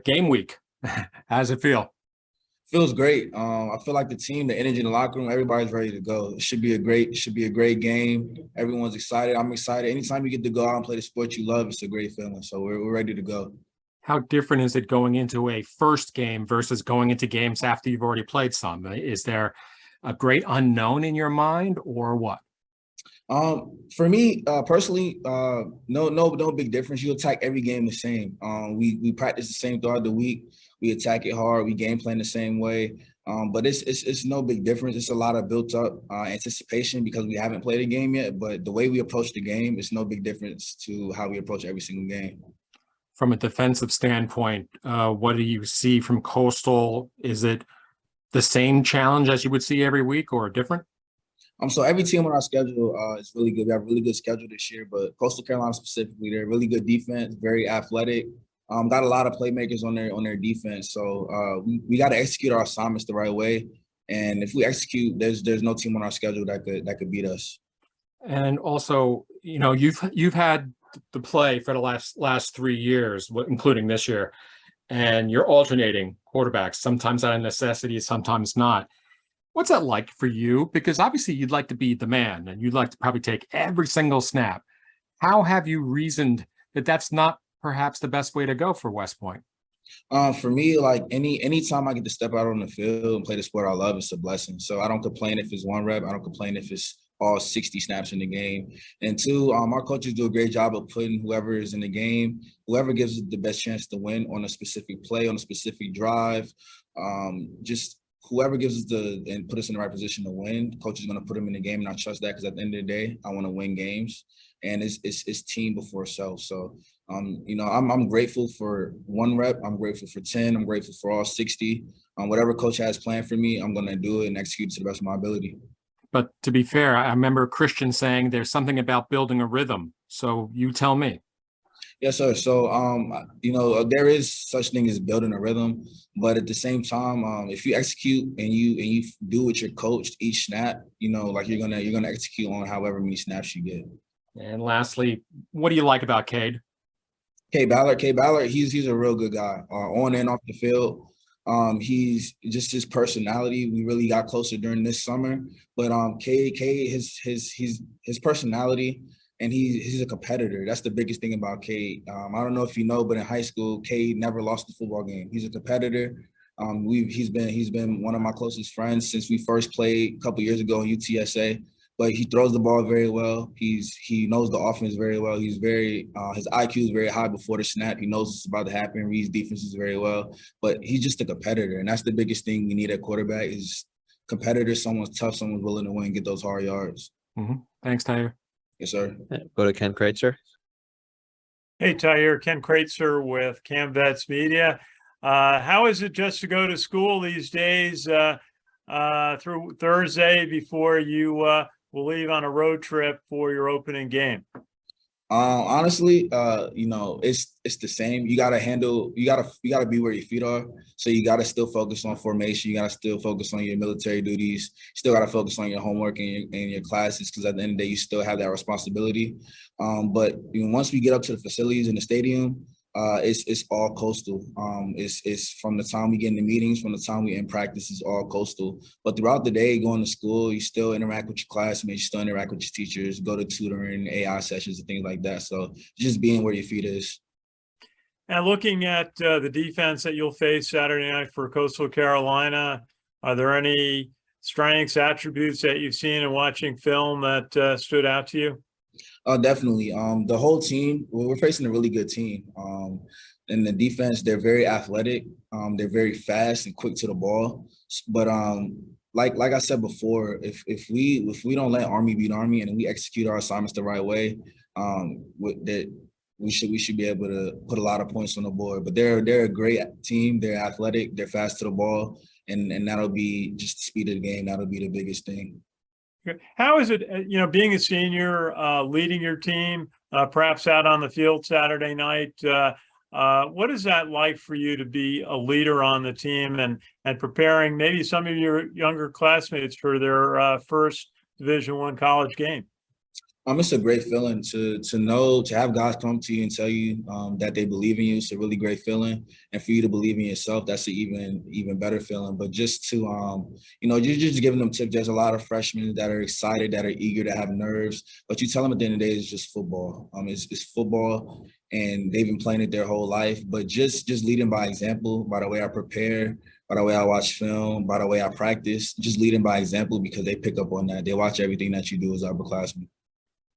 Game week. How does it feel? Feels great. I feel like the team, the energy in the locker room, everybody's ready to go. It should be a great game. Everyone's excited. I'm excited. Anytime you get to go out and play the sport you love, it's a great feeling. So we're ready to go. How different is it going into a first game versus going into games after you've already played some? Is there a great unknown in your mind or what? For me, personally, no big difference. You attack every game the same. We practice the same throughout the week. We attack it hard. We game plan the same way. But it's no big difference. It's a lot of built up anticipation because we haven't played a game yet. But the way we approach the game, it's no big difference to how we approach every single game. From a defensive standpoint, what do you see from Coastal? Is it the same challenge as you would see every week or different? So every team on our schedule is really good. We have a really good schedule this year, but Coastal Carolina specifically, they're really good defense, very athletic. Got a lot of playmakers on their defense. So we got to execute our assignments the right way. And if we execute, there's no team on our schedule that could beat us. And also, you've had the play for the last 3 years, including this year, and you're alternating quarterbacks, sometimes out of necessity, sometimes not. What's that like for you? Because obviously you'd like to be the man and you'd like to probably take every single snap. How have you reasoned that that's not perhaps the best way to go for West Point? For me, like anytime I get to step out on the field and play the sport I love, it's a blessing. So I don't complain if it's one rep. I don't complain if it's all 60 snaps in the game. And two, our coaches do a great job of putting whoever is in the game, whoever gives us the best chance to win on a specific play, on a specific drive, just whoever gives us and put us in the right position to win, coach is going to put them in the game, and I trust that because at the end of the day, I want to win games, and it's team before self. So, I'm grateful for one rep. I'm grateful for 10. I'm grateful for all 60. Whatever coach has planned for me, I'm going to do it and execute to the best of my ability. But to be fair, I remember Christian saying there's something about building a rhythm. So you tell me. Yes, sir. So, there is such thing as building a rhythm, but at the same time, if you execute and you do what you're coached each snap, like you're gonna execute on however many snaps you get. And lastly, what do you like about Cade? K Ballard, he's a real good guy, on and off the field. He's just his personality. We really got closer during this summer, but his personality. And he's a competitor. That's the biggest thing about Cade. I don't know if you know, but in high school, Cade never lost a football game. He's a competitor. He's been one of my closest friends since we first played a couple years ago in UTSA. But he throws the ball very well. He knows the offense very well. He's his IQ is very high before the snap. He knows what's about to happen. Reads defenses very well. But he's just a competitor, and that's the biggest thing we need at quarterback is competitors. Someone's tough, someone's willing to win, get those hard yards. Mm-hmm. Thanks, Tyhier. Yes, sir. Go to Ken Kraetzer. Hey, Tyhier, Ken Kraetzer with CaMMVetsMedia. How is it just to go to school these days through Thursday before you will leave on a road trip for your opening game? Honestly, it's the same. You gotta be where your feet are. So you gotta still focus on formation. You gotta still focus on your military duties. Still gotta focus on your homework and your classes because at the end of the day, you still have that responsibility. But once we get up to the facilities in the stadium, it's all coastal. It's from the time we get in the meetings, from the time we in practice, it's all coastal. But throughout the day, going to school, you still interact with your classmates, you still interact with your teachers, go to tutoring, AI sessions, and things like that. So just being where your feet is. And looking at the defense that you'll face Saturday night for Coastal Carolina, are there any strengths, attributes that you've seen in watching film that stood out to you? Definitely. The whole team, we're facing a really good team. In the defense, they're very athletic. They're very fast and quick to the ball. But like I said before, if we don't let Army beat Army and we execute our assignments the right way, we should be able to put a lot of points on the board. But they're a great team. They're athletic. They're fast to the ball, and that'll be just the speed of the game. That'll be the biggest thing. How is it, being a senior, leading your team, perhaps out on the field Saturday night? What is that like for you to be a leader on the team and preparing maybe some of your younger classmates for their first Division I college game? It's a great feeling to know, to have guys come to you and tell you that they believe in you. It's a really great feeling, and for you to believe in yourself, that's an even better feeling. But just to you're just giving them tips. There's a lot of freshmen that are excited, that are eager, that have nerves. But you tell them at the end of the day, it's just football. It's football, and they've been playing it their whole life. But just leading by example, by the way I prepare, by the way I watch film, by the way I practice, just leading by example, because they pick up on that. They watch everything that you do as upperclassmen.